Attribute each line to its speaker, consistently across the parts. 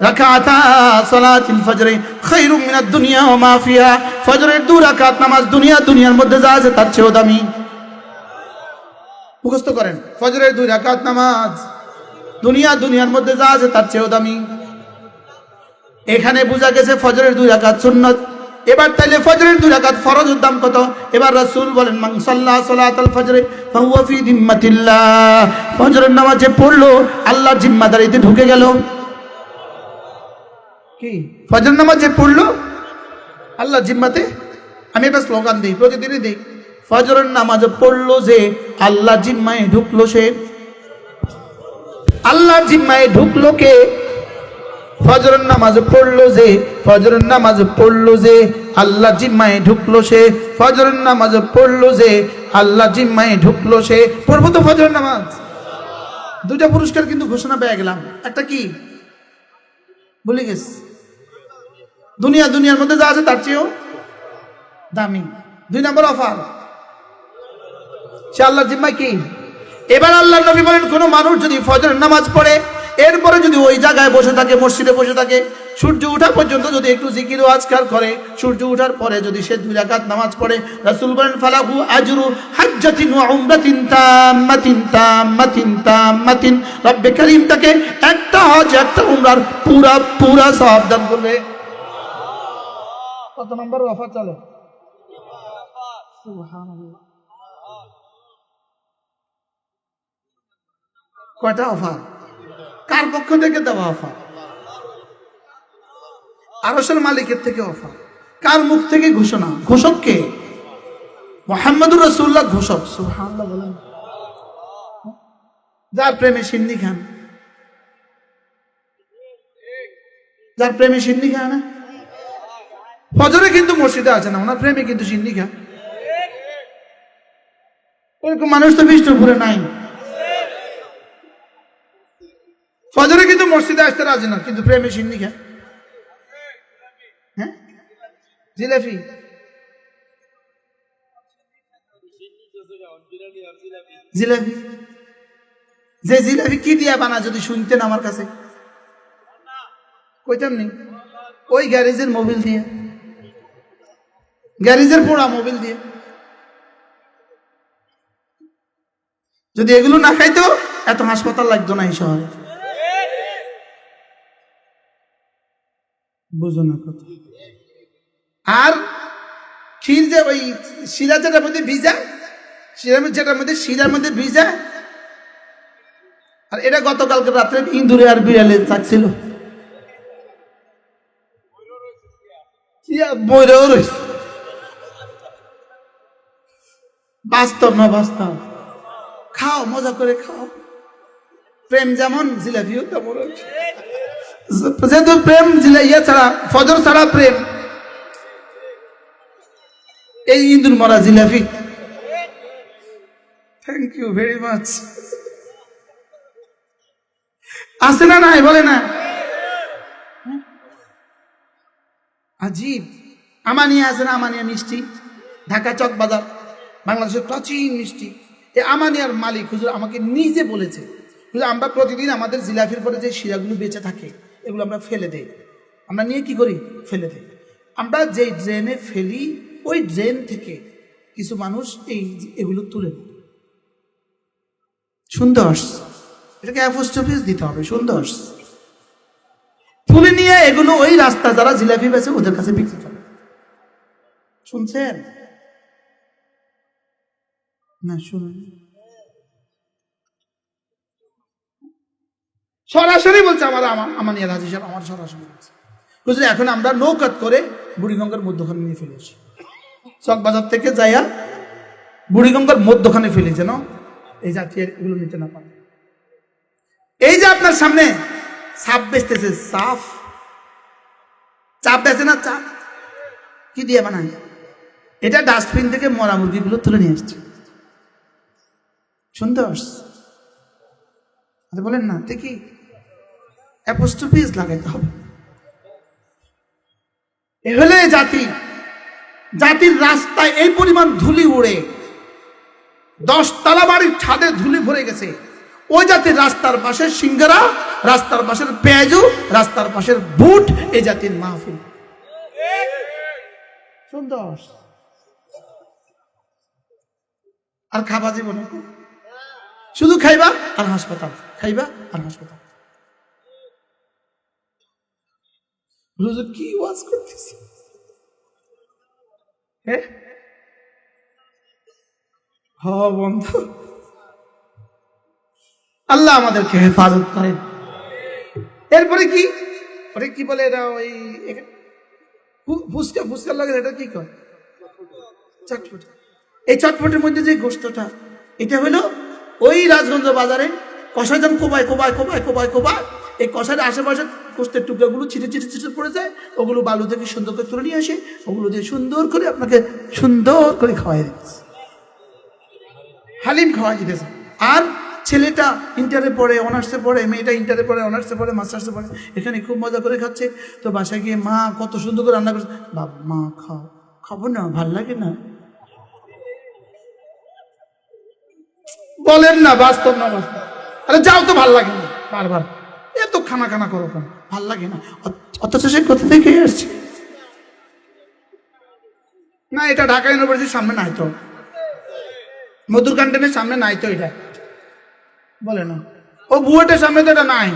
Speaker 1: রাকাতা সালাতিল ফজর খায়রুম মিনাদ দুনিয়া ওয়া মা ফিহা, ফজরের 2 রাকাত নামাজ দুনিয়ার মধ্যে যা আছে তার চেয়েও দামি। মুখস্থ করেন, ফজরের 2 রাকাত নামাজ দুনিয়ার মধ্যে যা আছে তার চেয়েও দামি। এখানে বোঝা গেছে ফজরের 2 রাকাত সুন্নাত। এবার তাইলে ফজরের 2 রাকাত ফরজের দাম কত? এবার রাসূল বলেন, মান সাল্লা সালাতাল ফজর ফাহুয়া ফি জিম্মাতিল্লাহ, ফজরের নামাজ যে পড়লো আল্লাহর জিম্মাদারিতে ঢুকে গেল। কি ফজরের নামাজ যে পড়লো আল্লাহর জিম্মাতে। আমি একটা স্লোগান দিই, প্রতিদিনই দিই, ফজরের নামাজ পড়লো যে আল্লাহর জিম্মায় ঢুকলো সে। আল্লাহর জিম্মায় ঢুকলো কে? ফজরের নামাজ পড়লো যে, ফজরের নামাজ পড়লো যে আল্লাহ জিম্মায় ঢুকলো সে, ফজরের নামাজ পড়লো যে আল্লাহ জিম্মায় ঢুকলো সে। পড়বো তো ফজরের নামাজ। 2টা পুরস্কার কিন্তু ঘোষণা পেয়ে গেলাম। একটা কি বলে গেছি, দুনিয়ার মধ্যে যা আছে তার চেয়েও দামি। 2 নম্বর অফার, সে আল্লাহর জিম্মায় কি। এবার আল্লাহর নবী বলেন, কোন মানুষ যদি ফজরের নামাজ পড়ে এরপরে যদি ওই জায়গায় বসে থাকে, মসজিদে বসে থাকে, সূর্য ওঠা পর্যন্ত যদি একটু জিকির ও আজকার করে, সূর্য ওঠার পরে যদি সে 2 রাকাত নামাজ পড়ে, রাসূল বলেন ফালাহু আজরু হাজ্জাতিন ওয়া উমরাতিন তাম্মাতিন, রব্বে কারীম তাকে একটা হজ একটা উমরার পুরা সওয়াব দান করবে। কত নম্বর অফার চলে? সুবহানাল্লাহ। কয়টা অফার? কার পক্ষ থেকে দেওয়া অফার? আরশের মালিকের থেকে অফার। কার মুখ থেকে ঘোষণা? ঘোষক কে? মুহাম্মদুর রাসূলুল্লাহ ঘোষক। সুবহানাল্লাহ বলেন। যার প্রেমে সিন্নি খান, যার প্রেমে সিন্নি খায় না, ফজরে কিন্তু মসজিদে আছে না, ওনার প্রেমে কিন্তু সিন্নি খায়। এরকম মানুষ তো বিষ্ণুপুরে নাই। ফজরে কিন্তু মসজিদে আসতে রাজি না, কিন্তু প্রেমে সিন্নি খায়। হ্যাঁ, জিলাপি যে জিলাপি কি দিয়া বানা, যদি শুনতেন আমার কাছে কইতাম নি। ওই গ্যারেজের মোবিল দিয়ে, গ্যারেজের পোড়া মোবিল দিয়ে। যদি এগুলো না খাইতো এত হাসপাতাল লাগতো না এই শহরে। বুঝো না কথা। আর ক্ষীর যে ওই শিরা যেটার মধ্যে ভিজা, শিরার মধ্যে ভিজা, আর এটা গতকালকে রাত্রে ইঁদুরে আর বিড়ালে চাকছিল। বইরেও রয়েছে। বাস্তব না বাস্তব? খাও, মজা করে খাও। প্রেম যেমন, জিলাপিও তেমন। যেহেতু প্রেম ইয়া ছাড়া, ফজর ছাড়া প্রেম, এই ইঁদুর মরা জিলাপি। Thank you very much. আছে না নাই বলে না? আজীব। আমানিয়া আছে না, আমানিয়া মিষ্টি, ঢাকা চক বাজার, বাংলাদেশের প্রাচীন মিষ্টি। এই আমানিয়ার মালিক হুজুর আমাকে নিজে বলেছে, হুজুর আমরা প্রতিদিন আমাদের জিলাপির পরে যে শিরাগুলো বেঁচে থাকে এগুলো আমরা ফেলে দেই। আমরা নিয়ে কি করি? ফেলে দেই। আমরা যেই ড্রেনে ফেলি ওই ড্রেন থেকে কিছু মানুষ এগুলো তুলে নেয়। সুন্দর, এটাকে অ্যাপোস্ট্রফিস দিতে হবে, সুন্দর। তুলে নিয়ে এগুলো ওই রাস্তা যারা জিলাপি বেচে ওদের কাছে বিক্রি করে। শুনছেন না? শুনুন, সরাসরি বলছে আমানিয়া হাজী সাহেব, আমার সরাসরি বলছে, বুঝলি এখন আমরা নৌকাত করে বুড়িগঙ্গার মধ্যখানে নিয়ে ফেলেছি। চকবাজার থেকে যাইয়া বুড়িগঙ্গার মধ্যখানে ফেলেছে না, এই জাতীয় এগুলো নিতে না পারে। এই যে আপনার সামনে সাপ বেচতেছে, চাপ বেচে না, চাপ কি দিয়ে বানায়? এটা ডাস্টবিন থেকে মরা মুরগিগুলো তুলে নিয়ে আসছে। শুনতে বলেন না, ঠিকই অ্যাপোস্ট্রফিস লাগাইতে হবে। এ হলে জাতির রাস্তায় এই পরিমাণ ধুলি উড়ে, 10 তলা বাড়ির ছাদে ধুলি ভরে গেছে। ওই জাতির রাস্তার পাশে সিঙ্গারা রাস্তার পাশের পেঁয়াজু, রাস্তার পাশের বুট, এই জাতির মাহফিল। সুন্দর। আর খাবা জীবনে শুধু খাইবা আর হাসপাতাল, খাইবা আর হাসপাতাল। কি ওয়াজ করতেছি? বন্ধু, আল্লাহ আমাদেরকে হেফাজত করেন। এরপরে কি, ওরে কি বলে এরা, ওই ফুচকা, ফুচকার লাগে এটা কি কয়, চটপট। এই চটপটের মধ্যে যে গোস্তটা, এটা হলো ওই রাজগঞ্জ বাজারে কষাই যখন কোবায় কোবায় কোবায় কোবায় কোবায়, এই কষাইয়ের আশেপাশে গোস্তের টুকরাগুলো ছিটে ছিটে ছিটে পড়ে যায়, ওগুলো বালু থেকে সুন্দর করে তুলে নিয়ে আসে, ওগুলো দিয়ে সুন্দর করে আপনাকে সুন্দর করে খাওয়াই দিচ্ছে, হালিম খাওয়াই দিতেছে। আর ছেলেটা ইন্টারে পড়ে, অনার্সে পড়ে, মেয়েটা ইন্টারে পড়ে, অনার্সে পড়ে, মাস্টার্সে পড়ে, এখানে খুব মজা করে খাচ্ছে। তো বাসায় গিয়ে মা কত সুন্দর করে রান্না করছে, বাবা মা খাও, খাবো না, ভাল লাগে না, বলেন না, বাস্তব না বাস্তব? আরে যাও তো, ভাল লাগে না, বারবার এত খানা খানা করো কেন, ভাল লাগে না। অথচ সে কোথা থেকে আসছে? না, এটা ঢাকা ইউনিভার্সিটির সামনে নাই তো, মধুর ক্যান্টিনের সামনে নাই তো, এটা বলে না। ও বুয়েটের সামনে তো এটা নাই,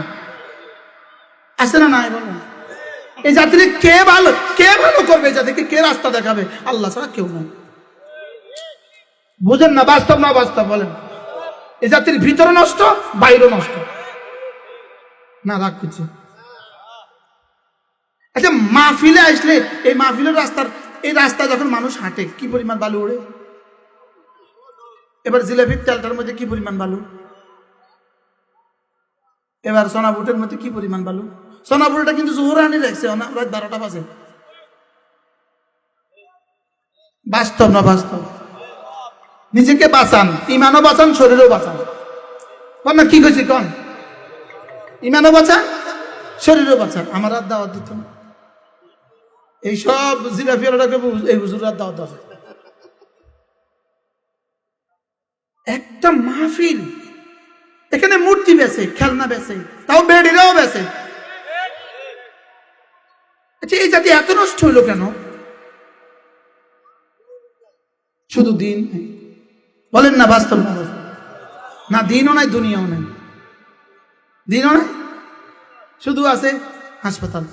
Speaker 1: আছে না নাই বলো? এই জাতিকে কে ভালো করবে? এই জাতিকে কে রাস্তা দেখাবে? আল্লাহ ছাড়া কেউ নাই। বুঝেন না, বাস্তব না বাস্তব বলেন? এই জাতির ভিতরে নষ্ট, বাইরে নষ্ট। না, রাগ করছে। আচ্ছা, মাহফিলে আসলে এই মাহফিলের এই রাস্তা যখন মানুষ হাঁটে, কি পরিমাণ বালু ওড়ে? এবার জিলাপির তেলটার মধ্যে কি পরিমাণ বালু, এবার সোনাবুটের মধ্যে কি পরিমাণ বালু। সোনাবুটটা কিন্তু জোহরানি রাখছে, রাত 12টা বাজে। বাস্তব না বাস্তব? নিজেকে বাঁচান, ইমানও বাঁচান, শরীরও বাঁচান। কন না, কি কইছি কন? ইমানও বাঁচান, শরীরও বাঁচান। আমার আর দাওয়াত দিত না, এইসব জিলাপিয়ালাকে এই হুজুর আর দাওয়াত দেওয়া। একটা মাহফিল, এখানে মূর্তি বেচে, খেলনা বেচে, তাও বেড়িরাও বেচে। আচ্ছা, এই জাতি এত নষ্ট হইল কেন? শুধু দিন, বলেন না, বাস্তব না? না, দিনও নাই, দুনিয়াও নাই, দিনও নাই, শুধু আছে হাসপাতাল।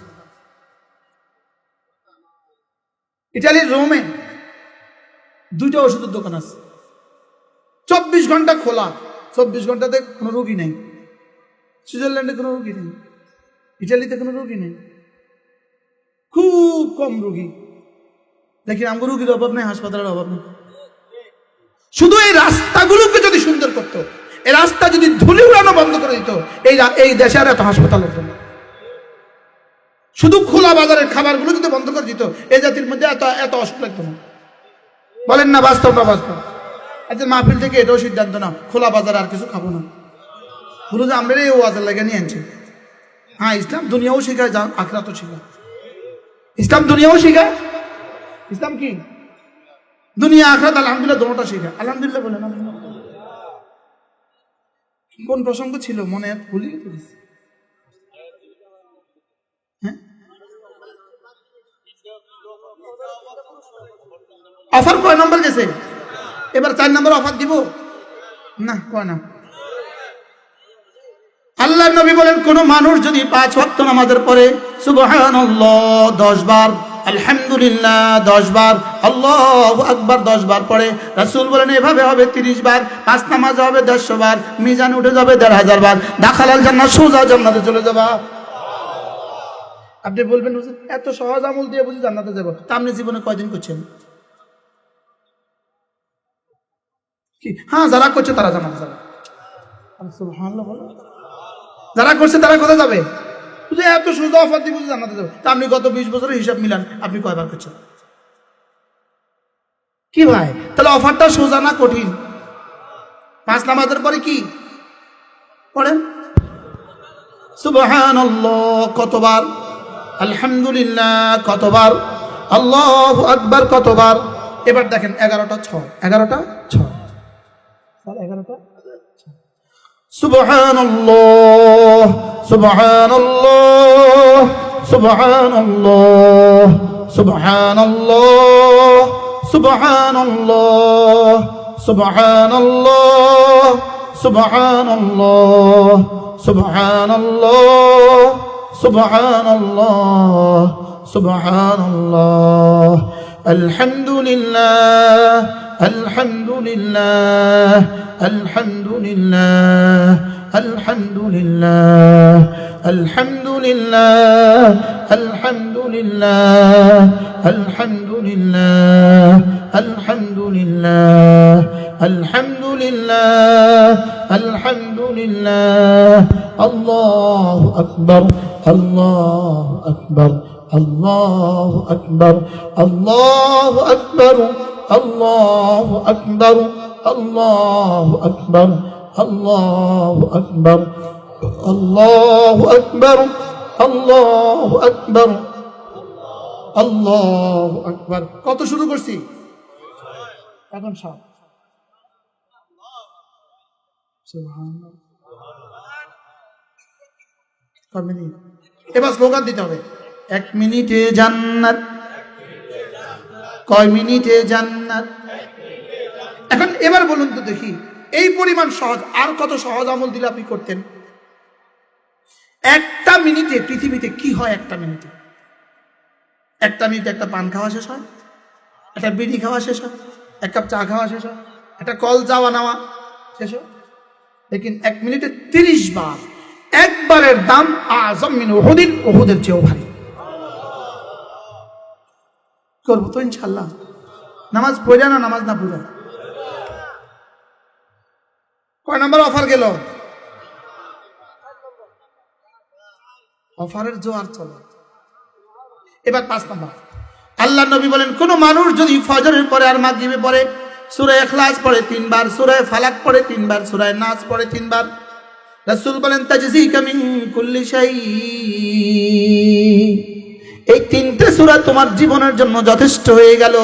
Speaker 1: ইটালির রোমে 2টা ওষুধের দোকান আছে, 24 ঘন্টা খোলা, 24 ঘন্টাতে কোনো রোগী নেই। সুইজারল্যান্ডে কোনো রোগী নেই, ইটালিতে কোনো রোগী নেই, খুব কম রোগী। দেখি আমগো রোগীর অভাব নেই, হাসপাতালের অভাব নেই। শুধু এই রাস্তাগুলোকে যদি সুন্দর করতো, এই রাস্তা যদি ধুলি উড়ানো বন্ধ করে দিত, এই দেশে আর এত হাসপাতালের জন্য। শুধু খোলা বাজারের খাবারগুলো যদি বন্ধ করে দিত, এই জাতির মধ্যে এত অসুখ লাগতো না। বলেন না, বাস্তব না বাস্তব? আচ্ছা, মাহফিল থেকে এটাও সিদ্ধান্ত না, খোলা বাজার আর কিছু খাবো না। বলো যে আমরা এই ওয়াজের লাগে নিয়ে আনছি। হ্যাঁ, ইসলাম দুনিয়াও শেখায়, আখিরাতও শেখায়। ইসলাম দুনিয়াও শেখায়। ইসলাম কি? দুনিয়া আখিরাত আলহামদুলিল্লাহ দোনোটা শেখায়। আলহামদুলিল্লাহ বলেন। কোন প্রসঙ্গ ছিল মনে ভুলি গেছি? হ্যাঁ, অফার কয় নম্বর গেছে? এবার 4 নম্বর অফার দিব না, কয় না। আল্লাহর নবী বলেন, কোন মানুষ যদি 5 ওয়াক্ত নামাজের পরে সুবহানাল্লাহ 10 বার, আলহামদুলিল্লাহ 10 বার, আল্লাহু আকবার 10 বার পড়ে, রাসূল বলেন এভাবে হবে 30 বার, 5 নামাজ হবে 150 বার, মিজান উঠে যাবে 1500 বার, দাখালাল জান্নাত, সোজা জান্নাতে চলে যাবা। আপনি বলবেন এত সহজ আমল দিয়ে বুঝি জান্নাতে যাব? তা আপনি জীবনে কয়দিন করছেন? কি? হ্যাঁ, যারা করছে তারা জান্নাতে যাবে। সুবহানাল্লাহ বলো। যারা করছে তারা কোথায় যাবে? এত সোজা অফার দিয়ে বুঝি জান্নাতে যাবে। তা আপনি গত 20 বছরের হিসাব মিলান, আপনি কয়বার করছেন? কি ভাই, তাহলে অফারটা সোজা না কঠিন? 5 নামাজের পরে কি পড়েন? সুবহানাল্লাহ কতবার, আলহামদুলিল্লাহ কতবার, আল্লাহু আকবার কতবার। এবার দেখেন 11টা 6, 11টা 6, 11টা। সুবহানাল্লাহ সুবহানাল্লাহ সুবহানাল্লাহ সুবহানাল্লাহ সুবহানাল্লাহ সুবহানাল্লাহ সুবহানাল্লাহ সুবহানাল্লাহ সুবহানাল্লাহ সুবহানাল্লাহ আলহামদুলিল্লাহ আলহামদুলিল্লাহ আলহামদুলিল্লাহ আলহামদুলিল্লাহ আলহামদুলিল্লাহ আলহামদুলিল্লাহ আলহামদুলিল্লাহ আলহামদুলিল্লাহ আলহামদুলিল্লাহ আলহামদুলিল্লাহ আল্লাহু আকবার আল্লাহু আকবার আল্লাহু আকবার আল্লাহু আকবার আল্লাহু আকবার আল্লাহু আকবার আল্লাহু আকবার আল্লাহু আকবার আল্লাহু আকবার আল্লাহু আকবার। কত শুরু করছি এখন সব এবার স্লোগান দিতে হবে, 1 মিনিটে জান্নাত, কয় মিনিটে জান্নাত। এখন এবার বলুন তো দেখি, এই পরিমাণ সহজ আর কত সহজ আমল দিলে আপনি করতেন? 1টা মিনিটে পৃথিবীতে কি হয়? 1টা মিনিটে 1টা মিনিটে একটা পান খাওয়া শেষ হয়, একটা বিড়ি খাওয়া শেষ হয়, 1 কাপ চা খাওয়া শেষ হয়, একটা কল যাওয়া নেওয়া শেষ হয়। লেকিন 1 মিনিটে 30 বার, একবারের দাম আযম মিন উহুদিন, উহুদের চেয়েও ভারী। করবো তো ইনশাল্লাহ। নামাজ পড়া না নামাজ না পড়া? কয় নাম্বার অফার গেল? অফারের জোয়ার চলে। এবার 5 নাম্বার, আল্লাহ নবী বলেন কোন মানুষ যদি ফজরের পরে আর মাগরিবে পরে সূরা ইখলাস পড়ে 3 বার, সূরা ফালাক পড়ে 3 বার, সূরা নাস পড়ে 3 বার, রাসূল বলেন তাজজিকা মিন কুল্লি শাই, এই 3টে সূরা তোমার জীবনের জন্য যথেষ্ট হয়ে গেল।